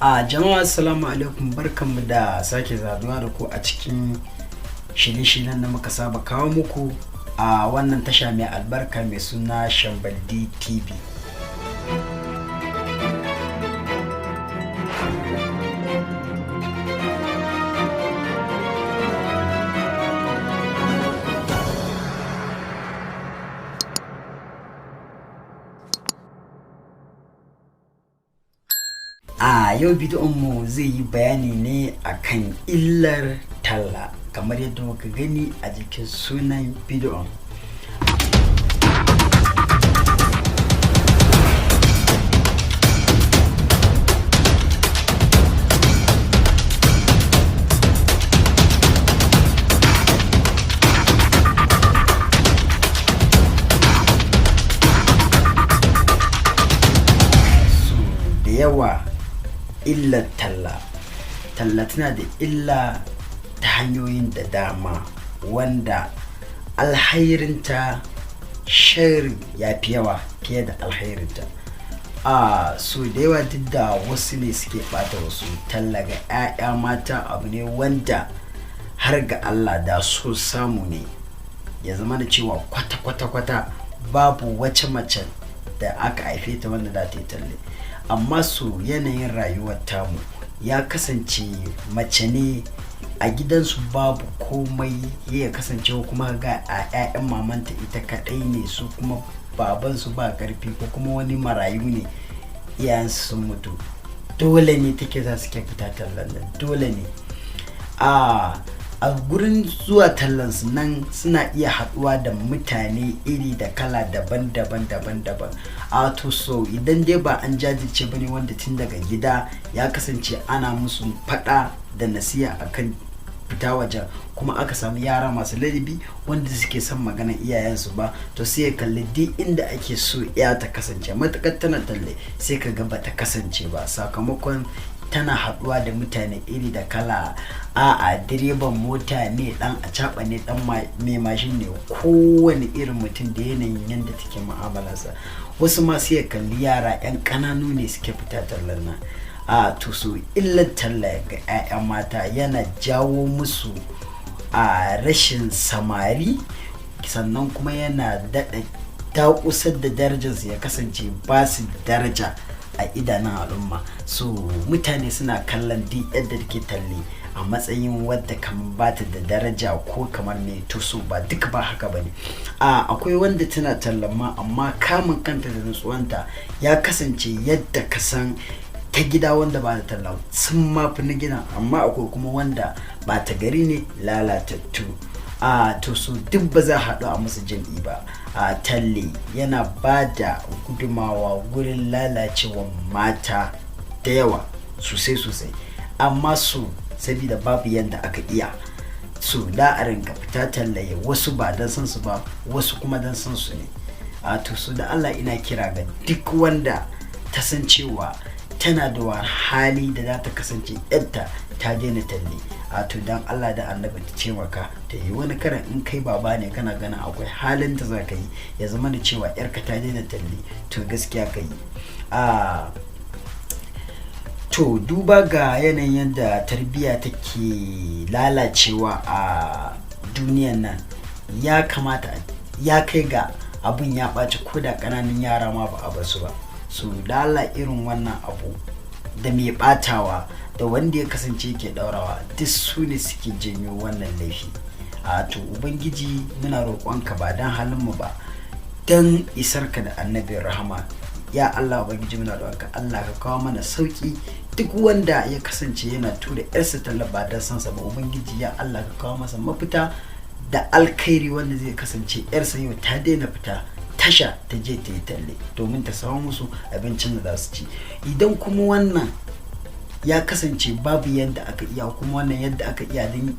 Jama'a assalamu alaikum, barkanmu da sake saduwa da ku a cikin shirye-shiryen da muka saba kawo muku a wannan tasha mai albarka mai suna Shambaldi TV. A yau bidiyon mu zai yi bayani ne akan illar talla, kamar yadda muka gani a jikin sunan bidiyon. Da yawa illar talla tana da illa ta hanyoyin da dama, wanda alhairinta sharri ya fi yawa fiye da alhairinta. So da yawa duk da wasu ne suke bata wasu, talla ga 'ya'ya mata abu ne wanda har ga Allah da so samu ne ya zama da cewa kwata babu wace mace da aka haife ta wanda za ta yi talle. Amma su yanayin rayuwar tamu ya kasance mace ne a gidansu babu komai, ya kasance kuma ga a 'ya'yan mamanta ita kadai ne, su kuma babansu ba karfi ko kuma wani marayu ne, iyayensu sun mutu. Dole ne take za su ke fita tallan nan, dole ne a gurin zuwa tallan su nan suna iya haduwa da mutane iri da kala daban-daban. To so idan dai ba an jajirce bane, wanda tun daga gida ya kasance ana musu fada da nasiha akan fita wajen, kuma aka samu yara masu ladabi wanda suke son magana iyayensu ba, to sai ya kalli duk inda ake so ya ta kasance, matakar tana talle sai ka ga bata kasance ba, sakamakon tana haduwa da mutane iri da kala. Direban mota ne, dan acaba ne, dan mai mashin ne, kowane irin mutum da yanayin yadda take mu'amalarsa. Wasu ma sai ya kalli yara 'yan kananu ne suke fita tallan nan. To so illar talla ga 'ya'ya mata yana jawo musu rashin samari, sannan kuma yana daɗa dakusar da darajarsu, ya kasance ba su daraja a idanun al'umma. So mutane suna kallon duk yadda take talle a matsayin wadda kamar bata da daraja ko kamar mai tuso, ba duka ba haka bane. Akwai wanda tana tallan amma kamun kanta da nutsuwanta ya kasance yadda ka san ta gida, wanda ba ta talla sun mafi na gidan. Amma akwai kuma wanda ba ta gari ne, lalatattu. To so duk ba za a haɗu a musu jam'i ba. Talle yana ba da gudumawa gurin lalacewa mata da yawa sosai, amma su sabida babu yadda aka iya, su da a rinka fita tallaye, wasu ba don san su ba, wasu kuma don san su ne. To so da Allah ina kira ga duk wanda ta san cewa tana da hali da za ta kasance yadda ta daina talle, to dan Allah da Annabi ta ce maka ta yi wani karan, in kai baba ne kana gana akwai halin ta za ka yi, ya zama da cewa yarka ta daina talle, to gaskiya ka yi. To duba ga yanayin yadda tarbiyya take lalacewa a duniyan nan, ya kamata ya kai ga abun ya ɓaci ko da ƙananan yara ma ba a basu ba. So da Allah irin wannan abu da mai ɓatawa da wanda ya kasance ke ɗaurawa, duk su ne suke janyo wannan laifi. To ubangiji muna roƙonka ba don halinmu ba, don isarka da annabin rahama, ya Allah ubangiji muna roƙonka, Allah ka kawo mana sauki. Duk wanda ya kasance yana tura yarsa talla ba don sansa ba, ubangiji ya Allah ka kawo masa mafita da alkhairi, wanda zai kasance yarsa yau ta daina fita tasha ta je ta yi talle domin ta samu musu abincin da za su ci. Idan kuma wannan ya kasance babu yadda aka iya, kuma wannan yadda aka iya don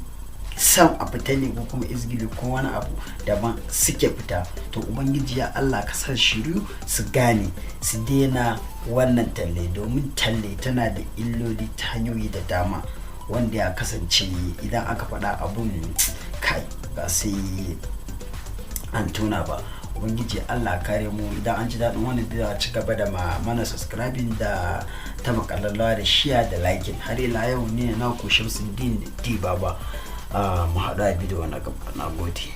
san a fita ne ko kuma izgili ko wani abu daban suke fita, to ubangiji ya Allah ka sa shiru su gane su daina wannan talle, domin talle tana da illoli ta hanyoyi da dama, wanda ya kasance idan aka faɗa abun kai ba sai an tuna ba. ubangiji Allah kare mu. Idan an ji daɗin wannan bidiyo a ci gaba da mana subscribing da ta makallawa da share da liking. Har ila yau ne na ku Shamsuddin D Baba. Mu haɗu a bidiyo na gaba. Na gode.